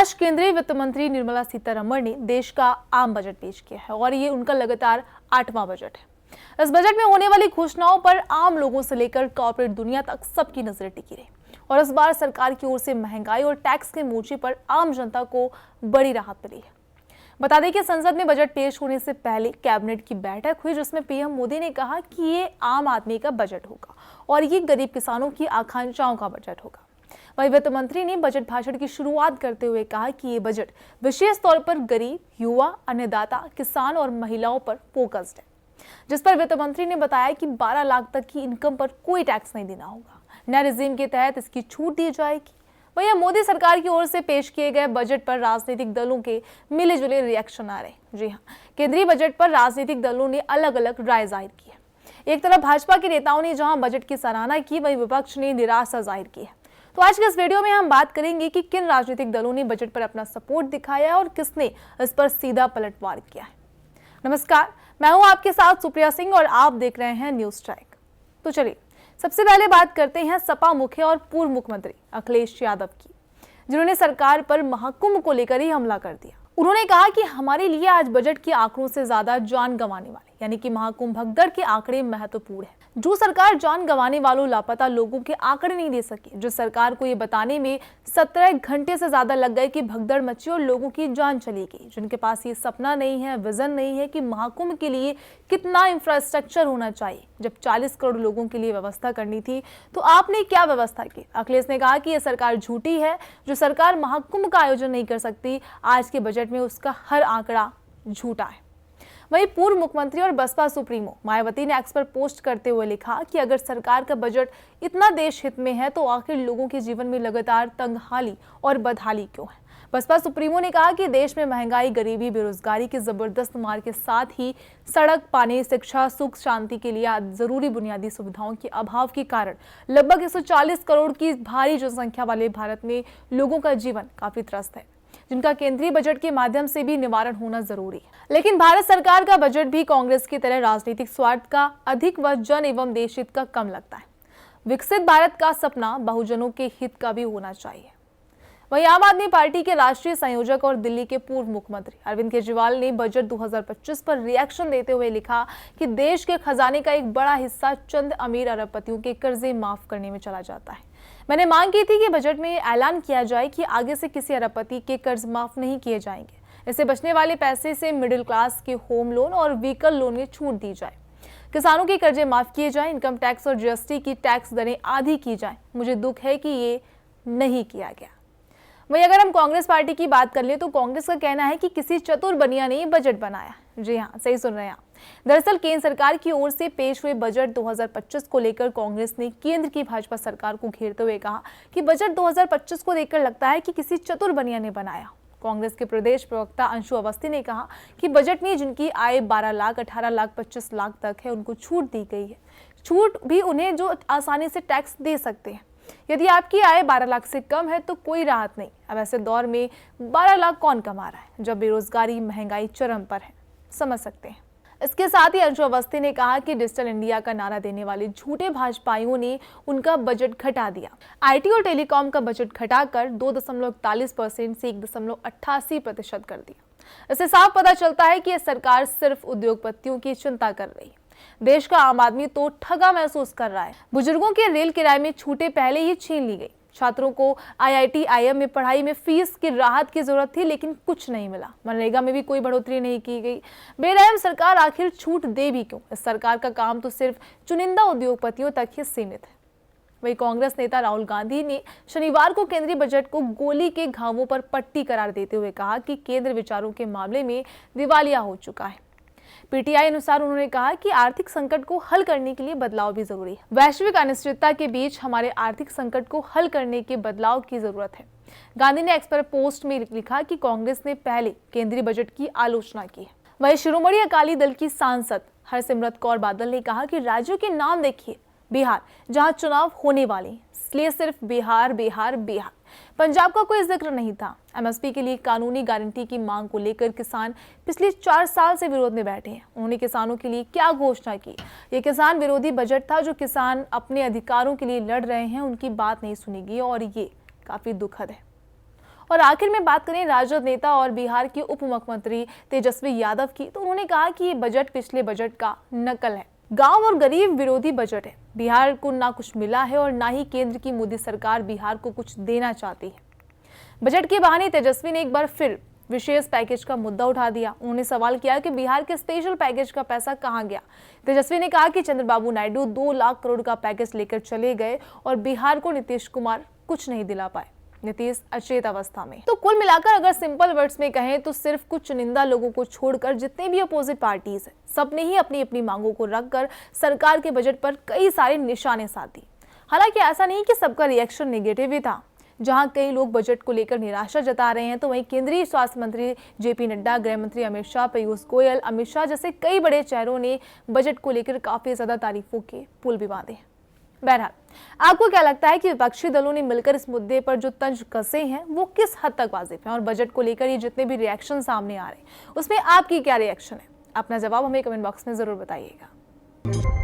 आज केंद्रीय वित्त मंत्री निर्मला सीतारमण ने देश का आम बजट पेश किया है और ये उनका लगातार 8वां बजट है। इस बजट में होने वाली घोषणाओं पर आम लोगों से लेकर कॉर्पोरेट दुनिया तक सबकी नजरें टिकी रही और इस बार सरकार की ओर से महंगाई और टैक्स के मोर्चे पर आम जनता को बड़ी राहत मिली है। बता दें कि संसद में बजट पेश होने से पहले कैबिनेट की बैठक हुई जिसमें पीएम मोदी ने कहा कि ये आम आदमी का बजट होगा और ये गरीब किसानों की आकांक्षाओं का बजट होगा। वहीं वित्त मंत्री ने बजट भाषण की शुरुआत करते हुए कहा कि ये बजट विशेष तौर पर गरीब, युवा, अन्नदाता, किसान और महिलाओं पर फोकस्ड है, जिस पर वित्त मंत्री ने बताया कि 12 लाख तक की इनकम पर कोई टैक्स नहीं देना होगा। नए रिजीम के तहत इसकी छूट दी जाएगी। वहीं मोदी सरकार की ओर से पेश किए गए बजट पर राजनीतिक दलों के मिले जुले रिएक्शन आ रहे। जी हाँ, केंद्रीय बजट पर राजनीतिक दलों ने अलग अलग राय जाहिर की है। एक तरफ भाजपा के नेताओं ने जहां बजट की सराहना की, वहीं विपक्ष ने निराशा जाहिर की है। तो आज के इस वीडियो में हम बात करेंगे कि किन राजनीतिक दलों ने बजट पर अपना सपोर्ट दिखाया है और किसने इस पर सीधा पलटवार किया है। नमस्कार, मैं हूं आपके साथ सुप्रिया सिंह और आप देख रहे हैं न्यूज स्ट्राइक। तो चलिए सबसे पहले बात करते हैं सपा मुखिया और पूर्व मुख्यमंत्री अखिलेश यादव की, जिन्होंने सरकार पर महाकुंभ को लेकर ही हमला कर दिया। उन्होंने कहा कि हमारे लिए आज बजट के आंकड़ों से ज्यादा जान गंवाने वाले यानी कि महाकुंभ भगदड़ के आंकड़े महत्वपूर्ण है। जो सरकार जान गंवाने वालों, लापता लोगों के आंकड़े नहीं दे सकी, जो सरकार को ये बताने में 17 घंटे से ज्यादा लग गए कि भगदड़ मची और लोगों की जान चली गई, जिनके पास ये सपना नहीं है, विजन नहीं है कि महाकुंभ के लिए कितना इंफ्रास्ट्रक्चर होना चाहिए। जब 40 करोड़ लोगों के लिए व्यवस्था करनी थी तो आपने क्या व्यवस्था की? अखिलेश ने कहा कि यह सरकार झूठी है। जो सरकार महाकुंभ का आयोजन नहीं कर सकती, आज के बजट में उसका हर आंकड़ा झूठा है। वहीं पूर्व मुख्यमंत्री और बसपा सुप्रीमो मायावती ने एक्स पर पोस्ट करते हुए लिखा कि अगर सरकार का बजट इतना देश हित में है तो आखिर लोगों के जीवन में लगातार तंगहाली और बदहाली क्यों है। बसपा सुप्रीमो ने कहा कि देश में महंगाई, गरीबी, बेरोजगारी की जबरदस्त मार के साथ ही सड़क, पानी, शिक्षा, सुख शांति के लिए जरूरी बुनियादी सुविधाओं के अभाव के कारण लगभग 140 करोड़ की भारी जनसंख्या वाले भारत में लोगों का जीवन काफी त्रस्त है, जिनका केंद्रीय बजट के माध्यम से भी निवारण होना जरूरी है। लेकिन भारत सरकार का बजट भी कांग्रेस की तरह राजनीतिक स्वार्थ का अधिक व जन एवं देश हित का कम लगता है। विकसित भारत का सपना बहुजनों के हित का भी होना चाहिए। वहीं आम आदमी पार्टी के राष्ट्रीय संयोजक और दिल्ली के पूर्व मुख्यमंत्री अरविंद केजरीवाल ने बजट 2025 पर रिएक्शन देते हुए लिखा कि देश के खजाने का एक बड़ा हिस्सा चंद अमीर अरबपतियों के कर्जे माफ करने में चला जाता है। मैंने मांग की थी कि बजट में ऐलान किया जाए कि आगे से किसी अरबपति के कर्ज माफ नहीं किए जाएंगे। इससे बचने वाले पैसे से मिडिल क्लास के होम लोन और व्हीकल लोन में छूट दी जाए, किसानों के कर्जे माफ किए जाए, इनकम टैक्स और जीएसटी की टैक्स दरें आधी की जाए। मुझे दुख है कि ये नहीं किया गया। वहीं अगर हम कांग्रेस पार्टी की बात कर ले तो कांग्रेस का कहना है कि किसी चतुर बनिया ने बजट बनाया। जी हाँ, सही सुन रहे हैं आप। दरअसल केंद्र सरकार की ओर से पेश हुए बजट 2025 को लेकर कांग्रेस ने केंद्र की भाजपा सरकार को घेरते हुए कहा कि बजट 2025 को देखकर लगता है कि किसी चतुर बनिया ने बनाया। कांग्रेस के प्रदेश प्रवक्ता अंशु अवस्थी ने कहा कि बजट में जिनकी आय 12 लाख, 18 लाख, 25 लाख तक है, उनको छूट दी गई है। छूट भी उन्हें जो आसानी से टैक्स दे सकते हैं। यदि आपकी आय 12 लाख से कम है तो कोई राहत नहीं। अब ऐसे दौर में 12 लाख कौन कमा रहा है जब बेरोजगारी, महंगाई चरम पर है? समझ सकते हैं। इसके साथ ही अंशु अवस्थी ने कहा कि डिजिटल इंडिया का नारा देने वाले झूठे भाजपाइयों ने उनका बजट घटा दिया। आईटी और टेलीकॉम का बजट घटाकर 2.41% से 1.88% कर दिया। इससे साफ पता चलता है कि यह सरकार सिर्फ उद्योगपतियों की चिंता कर रही है। देश का आम आदमी तो ठगा महसूस कर रहा है। बुजुर्गों के रेल किराए में छूटें पहले ही छीन ली गई। छात्रों को आईआईटी, आईएम में पढ़ाई में फीस की राहत की जरूरत थी, लेकिन कुछ नहीं मिला। मनरेगा में भी कोई बढ़ोतरी नहीं की गई। बेरहम सरकार आखिर छूट दे भी क्यों? इस सरकार का काम तो सिर्फ चुनिंदा उद्योगपतियों तक ही सीमित है। वही कांग्रेस नेता राहुल गांधी ने शनिवार को केंद्रीय बजट को गोली के घावों पर पट्टी करार देते हुए कहा कि केंद्र विचारों के मामले में दिवालिया हो चुका है। पीटीआई अनुसार उन्होंने कहा कि आर्थिक संकट को हल करने के लिए बदलाव भी जरूरी है। वैश्विक अनिश्चितता के बीच हमारे आर्थिक संकट को हल करने के बदलाव की जरूरत है। गांधी ने एक्स पर पोस्ट में लिखा कि कांग्रेस ने पहले केंद्रीय बजट की आलोचना की है। वहीं शिरोमणि अकाली दल की सांसद हरसिमरत कौर बादल ने कहा कि राज्यों के नाम देखिए, बिहार जहां चुनाव होने वाले, इसलिए सिर्फ बिहार बिहार बिहार। पंजाब का कोई जिक्र नहीं था। एमएसपी के लिए कानूनी गारंटी की मांग को लेकर किसान पिछले 4 साल से विरोध में बैठे हैं। उन्होंने किसानों के लिए क्या घोषणा की? ये किसान विरोधी बजट था। जो किसान अपने अधिकारों के लिए लड़ रहे हैं उनकी बात नहीं सुनी गई और ये काफी दुखद है। और आखिर में बात करें राजद नेता और बिहार के उप मुख्यमंत्री तेजस्वी यादव की, तो उन्होंने कहा कि ये बजट पिछले बजट का नकल है, गांव और गरीब विरोधी बजट है। बिहार को ना कुछ मिला है और ना ही केंद्र की मोदी सरकार बिहार को कुछ देना चाहती है। बजट के बहाने तेजस्वी ने एक बार फिर विशेष पैकेज का मुद्दा उठा दिया। उन्होंने सवाल किया कि बिहार के स्पेशल पैकेज का पैसा कहां गया। तेजस्वी ने कहा कि चंद्रबाबू नायडू 2 लाख करोड़ का पैकेज लेकर चले गए और बिहार को नीतीश कुमार कुछ नहीं दिला पाए। नीतीश अचेत अवस्था में। तो कुल मिलाकर अगर सिंपल वर्ड्स में कहें तो सिर्फ कुछ चुनिंदा लोगों को छोड़कर जितने भी अपोजिट पार्टीज हैं, सबने ही अपनी अपनी मांगों को रखकर सरकार के बजट पर कई सारे निशाने साधी। हालांकि ऐसा नहीं कि सबका रिएक्शन नेगेटिव ही था। जहां कई लोग बजट को लेकर निराशा जता रहे हैं, तो वहीं केंद्रीय स्वास्थ्य मंत्री जेपी नड्डा, गृह मंत्री अमित शाह, पीयूष गोयल, अमित शाह जैसे कई बड़े चेहरों ने बजट को लेकर काफी ज्यादा तारीफों के पुल भी बांधे। बहरहाल, आपको क्या लगता है कि विपक्षी दलों ने मिलकर इस मुद्दे पर जो तंज कसे हैं वो किस हद तक वाजिब हैं? और बजट को लेकर ये जितने भी रिएक्शन सामने आ रहे हैं उसमें आपकी क्या रिएक्शन है? अपना जवाब हमें कमेंट बॉक्स में जरूर बताइएगा।